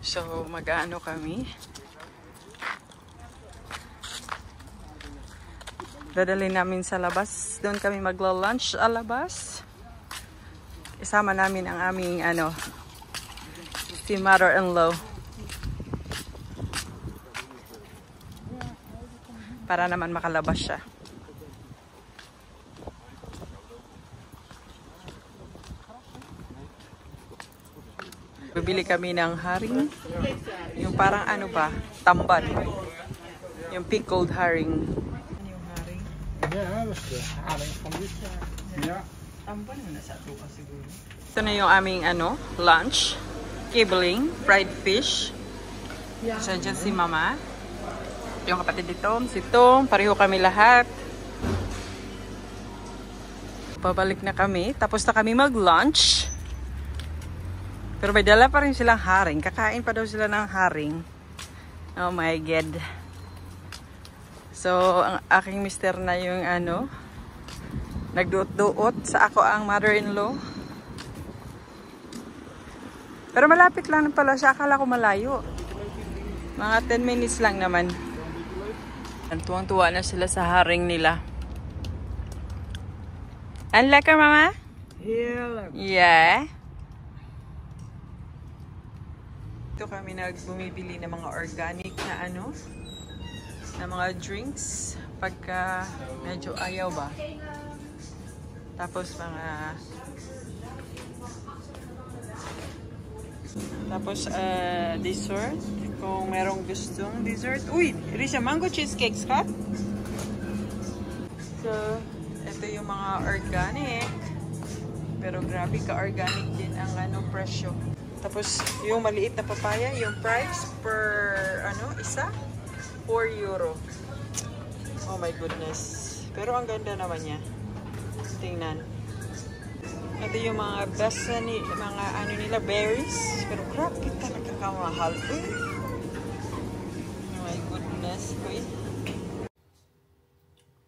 So, mag-ano kami? Dadalhin namin sa labas. Doon kami magla-lunch sa labas. Isama namin ang aming si mother-in-law. Para naman makalabas siya. Bibili kami ng haring. Yung parang tamban. Yung pickled haring. Ano yung haring? Ja, dat is de haring van dit jaar. Ja. Tamban na sa ito siguro. Ito na yung aming lunch. Kibling, fried fish. So, dyan si Mama. Yung kapatid dito, si Tom. Pareho kami lahat. Pabalik na kami. Tapos na kami mag-lunch. Pero may dala pa rin silang haring. Kakain pa daw sila ng haring. Oh my God. So, ang aking mister na yung nagduot-duot sa ako ang mother-in-law. Pero malapit lang pala siya. Akala ko malayo. Mga 10 minutes lang naman. Tuwang-tuwa na sila sa haring nila. Ang lekker, Mama? Yeah. Ito kami bumibili ng mga organic na na mga drinks pagka medyo ayaw ba. Tapos dessert kung merong gustong dessert. Uy, Risha, mango cheesecakes ka? So, ito yung mga organic. Pero grabe ka organic din ang presyo. Tapos, yung maliit na papaya, yung price per, isa? 4 euro. Oh my goodness. Pero ang ganda naman niya. Tingnan. Ito yung mga best nila, berries. Pero grabe talaga kamahal. Oh my goodness.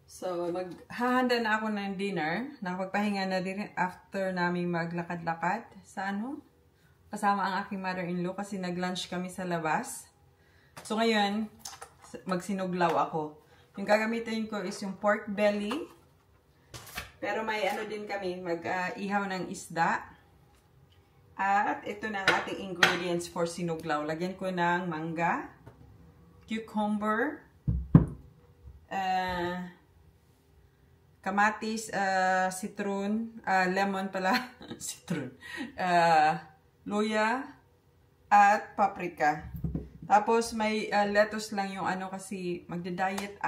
So, maghahanda na ako ng dinner. Nakapagpahinga na din after namin maglakad-lakad sa kasama ang aking mother-in-law kasi nag-lunch kami sa labas. So ngayon, magsinuglaw ako. Yung gagamitin ko is yung pork belly. Pero may din kami, mag-ihaw ng isda. At ito na ang ating ingredients for sinuglaw. Lagyan ko ng mangga, cucumber, kamatis, citron, lemon pala, citron, luya, at paprika. Tapos may lettuce lang yung kasi magda-diet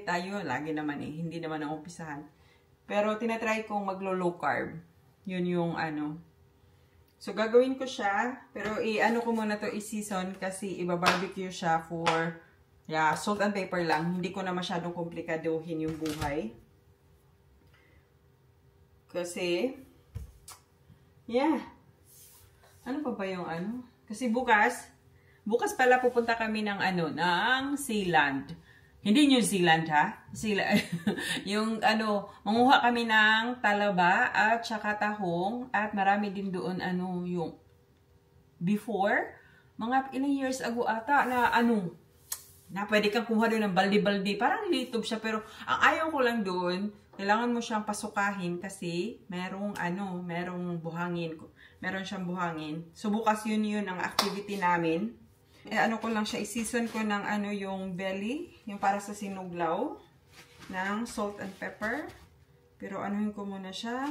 tayo. Lagi naman hindi naman ang umpisahan. Pero tinatry kong maglo-low carb. Yun yung So gagawin ko siya, pero ko muna to i-season kasi iba-barbecue siya for salt and pepper lang. Hindi ko na masyadong komplikaduhin yung buhay. Kasi ano pa ba yung Kasi bukas pala pupunta kami ng ng Sealand. Hindi New Zealand yung manguha kami ng talaba at saka tahong at marami din doon yung before mga ilang years ago ata na pwede kang kumuha doon ng baldi-baldi. Parang litob siya pero ang ayaw ko lang doon, kailangan mo siyang pasukahin kasi merong buhangin. Meron siyang buhangin. So, bukas yun ang activity namin. Ko lang siya, i-season ko ng yung belly, yung para sa sinuglaw, ng salt and pepper. Pero anuhin ko muna siya,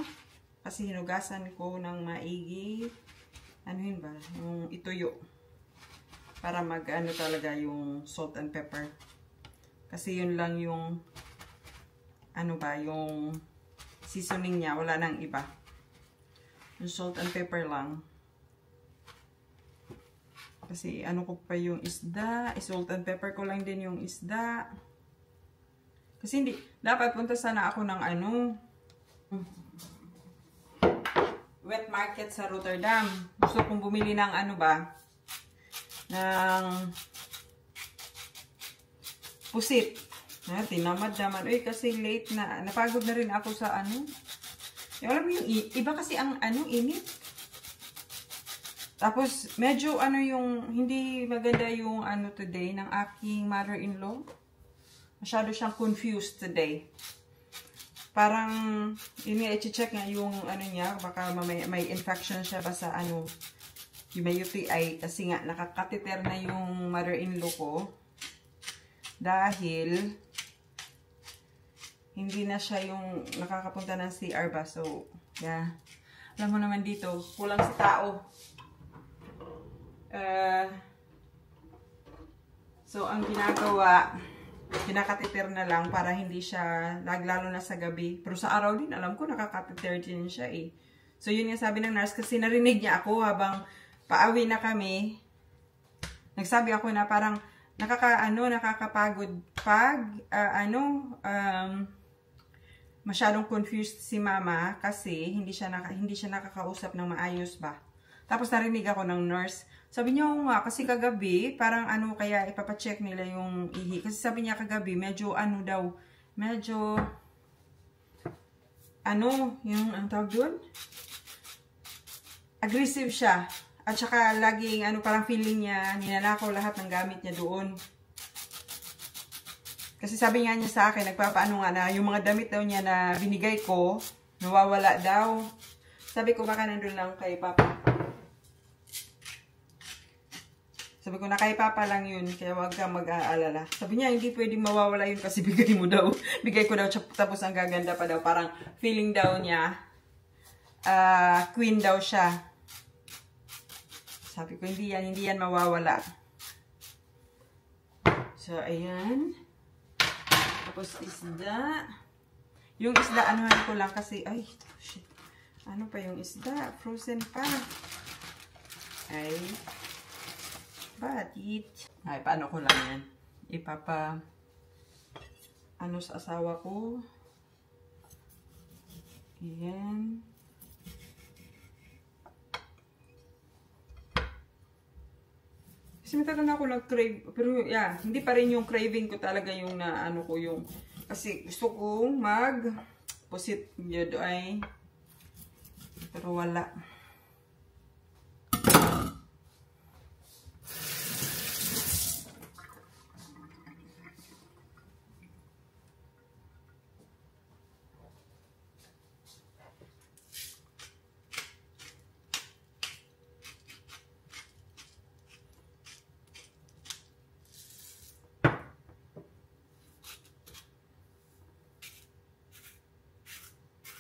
kasi hinugasan ko ng maigi. Anuhin ba? Yung ituyo. Para talaga yung salt and pepper. Kasi yun lang yung, yung seasoning niya, wala nang iba. Yung salt and pepper lang. Kasi ko pa yung isda. Salt and pepper ko lang din yung isda. Kasi hindi. Dapat punta sana ako ng wet market sa Rotterdam. Gusto kong bumili ng ng pusit. Tinamad naman. Uy, kasi late na. Napagod na rin ako sa ano. Alam mo yung iba kasi ang ano, init. Tapos, medyo ano yung, hindi maganda yung ano today ng aking mother-in-law. Masyado siyang confused today. Parang, yun nga, i-check nga yung ano niya, baka may infection siya ba sa ano, yung may UTI. Kasi nga, nakakatiter na yung mother-in-law ko. Dahil, hindi na siya yung nakakapunta ng CR ba. So, yeah. Alam mo naman dito, kulang sa tao. So, ang ginagawa, kinakatiter na lang para hindi siya, lalo na sa gabi. Pero sa araw din, alam ko, nakakatiter din siya eh. So, yun yung sabi ng nurse, kasi narinig niya ako habang pauwi na kami. Nagsabi ako na parang, nakakapagod pag, masyadong confused si mama kasi hindi siya nakakausap ng maayos ba. Tapos narinig ako ng nurse. Sabi niya, nga, kasi kagabi, parang ano, kaya ipapacheck nila yung ihi. Kasi sabi niya kagabi, medyo ano daw, medyo, ano, yung, ang tawag doon? Aggressive siya. At saka, laging, ano, parang feeling niya, ninanakaw lahat ng gamit niya doon. Kasi sabi nga niya sa akin, nagpapaano nga na, yung mga damit daw niya na binigay ko, nawawala daw. Sabi ko, baka nandun lang kay Papa. Sabi ko, na kay Papa lang yun, kaya huwag kang mag-aalala. Sabi niya, hindi pwedeng mawawala yun kasi bigay mo daw. Bigay ko daw, tapos ang gaganda pa daw. Parang feeling daw niya, queen daw siya. Sabi ko, hindi yan mawawala. So, ayan. Tapos isda. Yung isda, anuhan ko lang kasi, ay, shit. Ano pa yung isda? Frozen pa. Ay. Batit. Ay, paano ko lang yan? Ano sa asawa ko. Ayan. Kasi matagal na ako nag-crave. Pero yeah, hindi pa rin yung craving ko talaga yung na ano ko yung. Kasi gusto kong mag-pusit yun ay. Pero wala.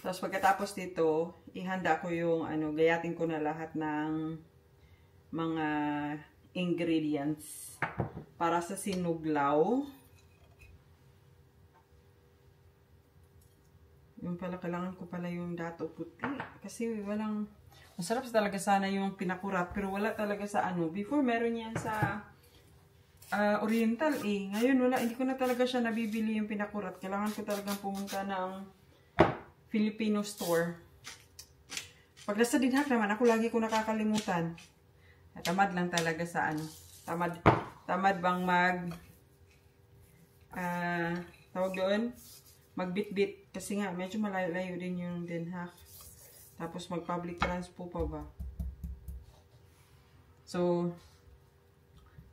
Tapos pagkatapos dito, ihanda ko yung ano, gayatin ko na lahat ng mga ingredients para sa sinuglaw. Yung pala, kailangan ko pala yung dato puti. Kasi walang, masarap talaga sana yung pinakurat, pero wala talaga sa ano. Before, meron yan sa Oriental eh. Ngayon, wala, hindi ko na talaga siya nabibili yung pinakurat. Kailangan ko talagang pumunta ng Filipino store. Pag nasa Dinhak naman, ako lagi ko nakakalimutan. Tamad lang talaga sa ano. Tamad bang tawag doon? Magbitbit. Kasi nga, medyo malayo din yung Dinhak. Tapos mag-public transport pa ba? So,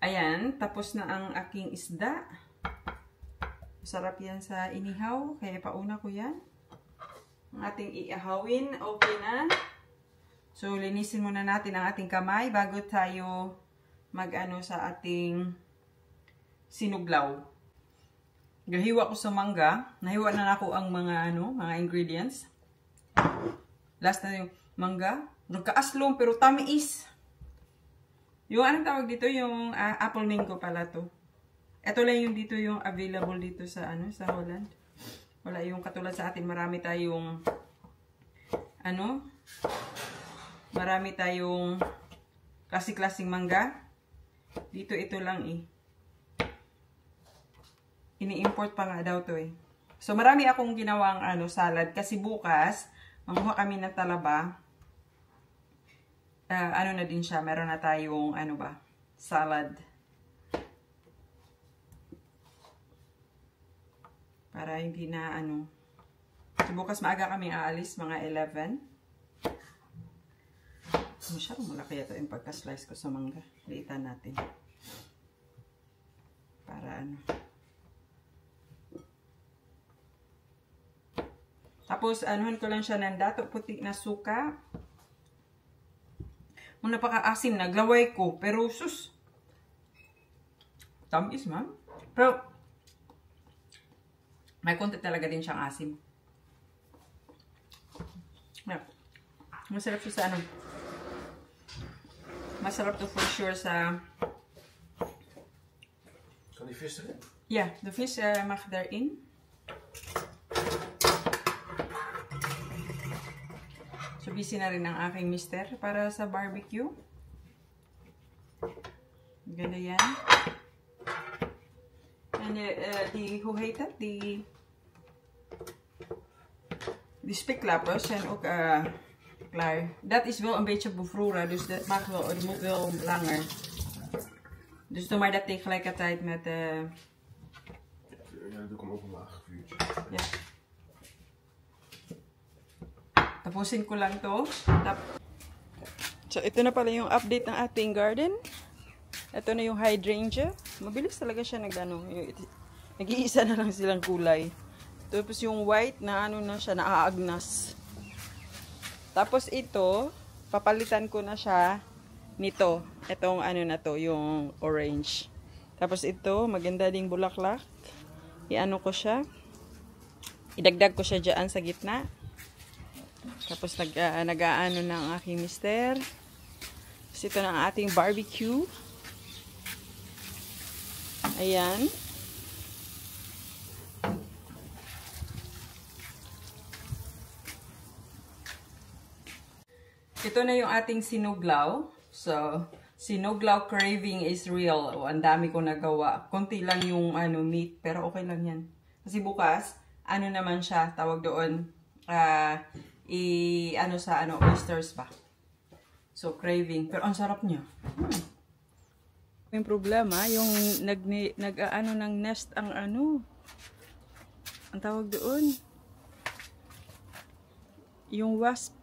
ayan. Tapos na ang aking isda. Masarap yan sa inihaw. Kaya pauna ko yan. Ang ating iahawin, okay na. So, linisin muna natin ang ating kamay bago tayo mag-ano sa ating sinuglaw. Gahiwa ko sa mangga. Nahiwa na ako ang mga mga ingredients. Last na yung mangga. Nagkaaslong pero tamis. Yung anong tawag dito, yung apple mango pala to. Ito lang yung dito yung available dito sa sa Holland. Wala yung katulad sa atin, marami tayong marami tayong klase-klaseng mangga. Dito ito lang eh. Ini-import pa nga daw to eh. So marami akong ginawang salad kasi bukas manguha kami ng talaba. Na din siya, meron na tayong salad. Para hindi na ano. So, bukas maaga kami aalis, mga 11. Masyadong malaki ito yung pagka-slice ko sa mangga. Liitan natin. Para ano. Tapos, anuhan ko lang siya ng dato puti na suka. Kung napaka-asim, naglaway ko. Pero, sus. Tamis, ma'am. Pero, may konti talaga din siyang asim. Masarap siya sa ano. Masarap to for sure sa... Kan die vis erin? Ja, de vis mag daarin. So, busy na rin ang aking mister para sa barbecue. Ganda yan. En hoe heet dat? Die spiklappers zijn ook klaar. Dat is wel een beetje bevroren, dus dat mag wel, het moet wel langer. Dus doe maar dat tegelijkertijd met Ja, dat doe ik hem ook een laag vuurtje. Ja. Tapusin ko lang to. So, ito na pala yung update ng ating garden. Ito na yung hydrangea. Mabilis talaga siya nag-iisa na lang silang kulay. Tapos yung white na ano na siya, naaagnas. Tapos ito, papalitan ko na siya nito. Itong ano na to, yung orange. Tapos ito, maganda ding bulaklak. Iano ko siya. Idagdag ko siya dyan sa gitna. Tapos nag-aano na ang aking mister. Tapos ito na ang ating barbecue. Ayan. Ito na yung ating sinuglaw. So, sinuglaw craving is real. O, ang dami ko nagawa. Konti lang yung meat, pero okay lang yan. Kasi bukas, ano naman siya, tawag doon, sa oysters ba. So, craving. Pero ang sarap niya. Yung problema, yung nag-ano ng nest ang ang tawag doon. Yung wasp.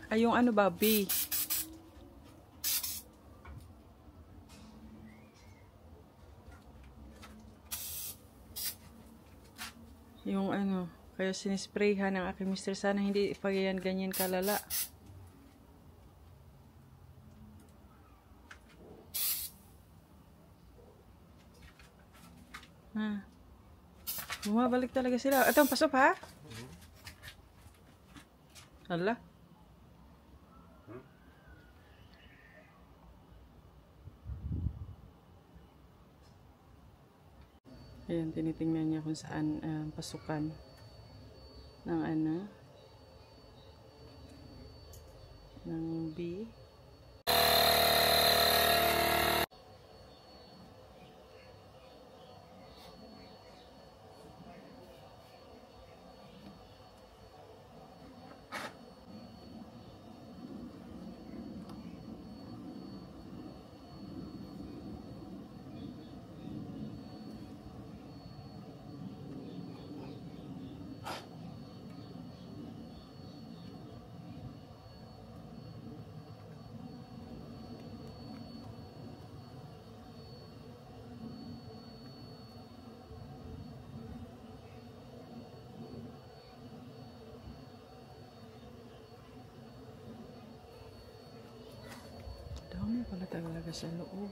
Ay, yung bee. Yung kaya sinisprayhan ng aking mister. Sana hindi pa yan ganyan kalala. Bumabalik talaga sila. Ito, pasok ha? Hala. Ayan, tinitingnan niya kung saan pasukan ng ng bee. Dami pala talaga sa loob.